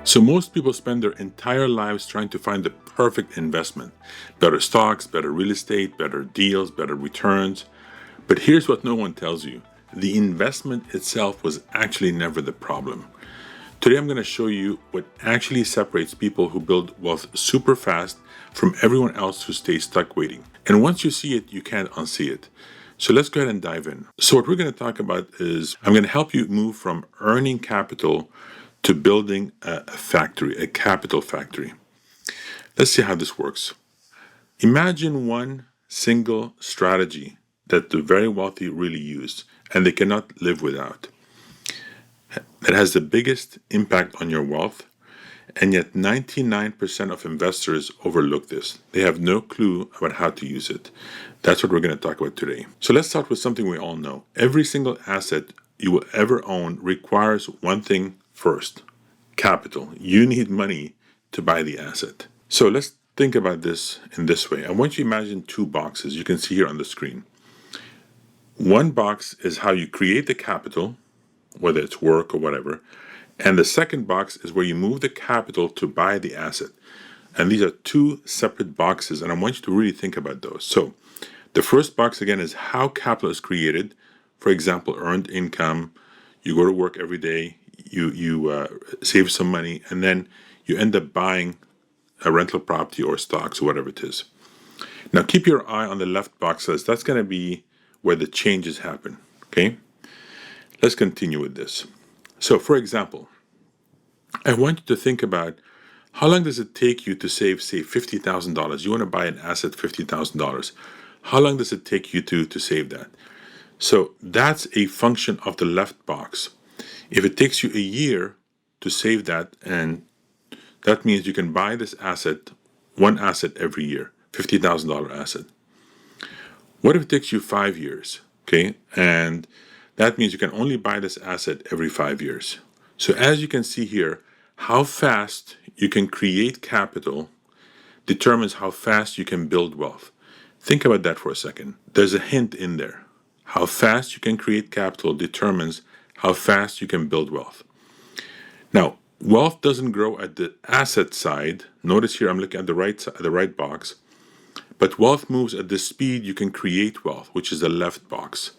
So most people spend their entire lives trying to find the perfect investment. Better stocks, better real estate, better deals, better returns. But here's what no one tells you. The investment itself was actually never the problem. Today I'm going to show you what actually separates people who build wealth super fast from everyone else who stays stuck waiting. And once you see it, you can't unsee it. So let's go ahead and dive in. So what we're going to talk about is I'm going to help you move from earning capital to building a factory, a capital factory. Let's see how this works. Imagine one single strategy that the very wealthy really use and they cannot live without. That has the biggest impact on your wealth, and yet 99% of investors overlook this. They have no clue about how to use it. That's what we're going to talk about today. So let's start with something we all know. Every single asset you will ever own requires one thing first: capital. You need money to buy the asset. So let's think about this in this way. I want you to imagine two boxes you can see here on the screen. One box is how you create the capital, whether it's work or whatever. And the second box is where you move the capital to buy the asset. And these are two separate boxes, and I want you to really think about those. So the first box, again, is how capital is created. For example, earned income. You go to work every day, you save some money, and then you end up buying a rental property or stocks or whatever it is. Now keep your eye on the left box, as that's going to be where the changes happen. Okay? Let's continue with this. So for example, I want you to think about how long does it take you to save, say, $50,000. You want to buy an asset, $50,000. How long does it take you to save that? So that's a function of the left box. If it takes you a year to save that, and that means you can buy this asset, one asset every year, $50,000 asset. What if it takes you 5 years? Okay, and that means you can only buy this asset every 5 years. So as you can see here, how fast you can create capital determines how fast you can build wealth. Think about that for a second. There's a hint in there. How fast you can create capital determines how fast you can build wealth. Now, wealth doesn't grow at the asset side. Notice here I'm looking at the right side, the right box. But wealth moves at the speed you can create wealth, which is the left box.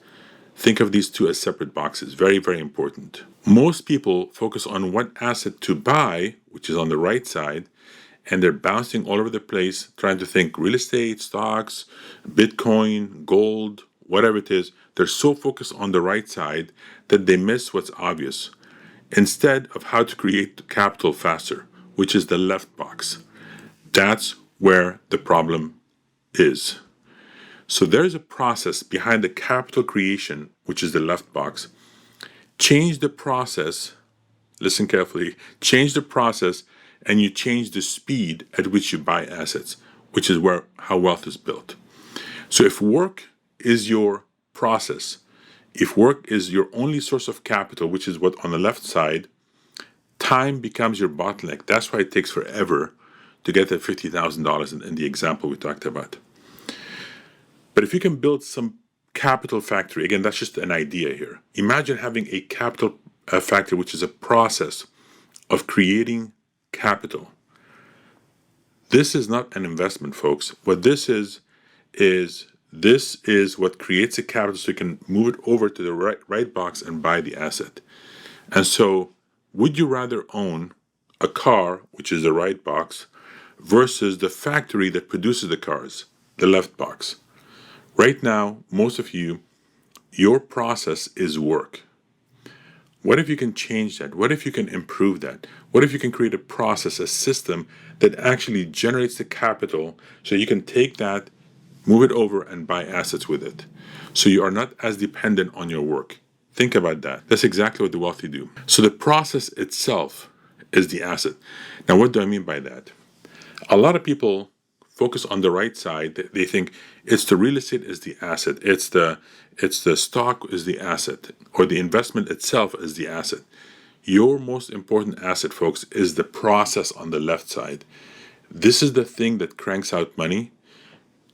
Think of these two as separate boxes. Very, very important. Most people focus on what asset to buy, which is on the right side, and they're bouncing all over the place, trying to think real estate, stocks, Bitcoin, gold, whatever it is. They're so focused on the right side that they miss what's obvious, instead of how to create capital faster, which is the left box. That's where the problem is. So there's a process behind the capital creation, which is the left box. Change the process, listen carefully, change the process, and you change the speed at which you buy assets, which is how wealth is built. So if work is your process, if work is your only source of capital, which is what on the left side, time becomes your bottleneck. That's why it takes forever to get that $50,000 in the example we talked about. But if you can build some capital factory, again, that's just an idea here. Imagine having a capital factory, which is a process of creating capital. This is not an investment, folks. What this is what creates a capital so you can move it over to the right box and buy the asset. And so would you rather own a car, which is the right box, versus the factory that produces the cars, the left box? Right now, most of you, your process is work. What if you can change that? What if you can improve that? What if you can create a process, a system that actually generates the capital so you can take that, move it over, and buy assets with it? So you are not as dependent on your work. Think about that. That's exactly what the wealthy do. So the process itself is the asset. Now, what do I mean by that? A lot of people focus on the right side. They think it's the real estate is the asset, it's the stock is the asset, or the investment itself is the asset. Your most important asset, folks, is the process on the left side. This is the thing that cranks out money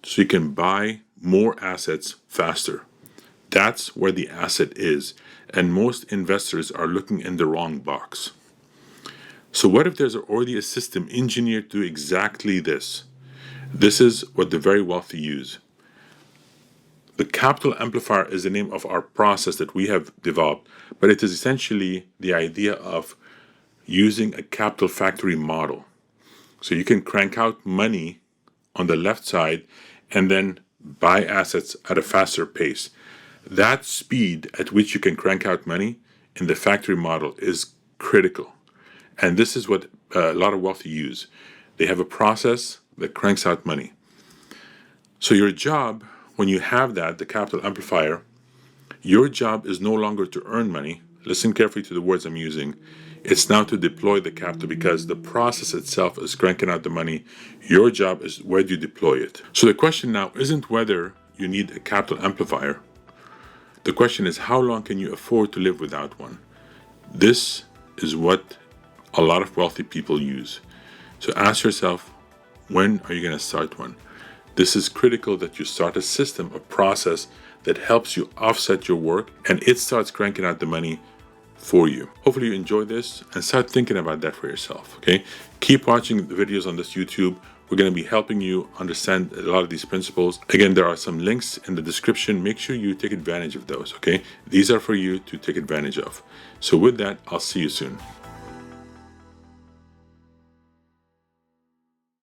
so you can buy more assets faster. That's where the asset is, and most investors are looking in the wrong box. So what if there's already a system engineered to do exactly this? This is what the very wealthy use. The Capital Amplifier is the name of our process that we have developed, but it is essentially the idea of using a capital factory model. So you can crank out money on the left side and then buy assets at a faster pace. That speed at which you can crank out money in the factory model is critical. And this is what a lot of wealthy use. They have a process that cranks out money. So your job, when you have that, the Capital Amplifier, your job is no longer to earn money. Listen carefully to the words I'm using. It's now to deploy the capital, because the process itself is cranking out the money. Your job is where do you deploy it. So the question now isn't whether you need a Capital Amplifier. The question is, how long can you afford to live without one? This is what a lot of wealthy people use. So ask yourself, when are you going to start one? This is critical that you start a system, a process that helps you offset your work, and it starts cranking out the money for you. Hopefully you enjoy this and start thinking about that for yourself, okay? Keep watching the videos on this YouTube. We're going to be helping you understand a lot of these principles. Again, there are some links in the description. Make sure you take advantage of those, okay? These are for you to take advantage of. So with that, I'll see you soon.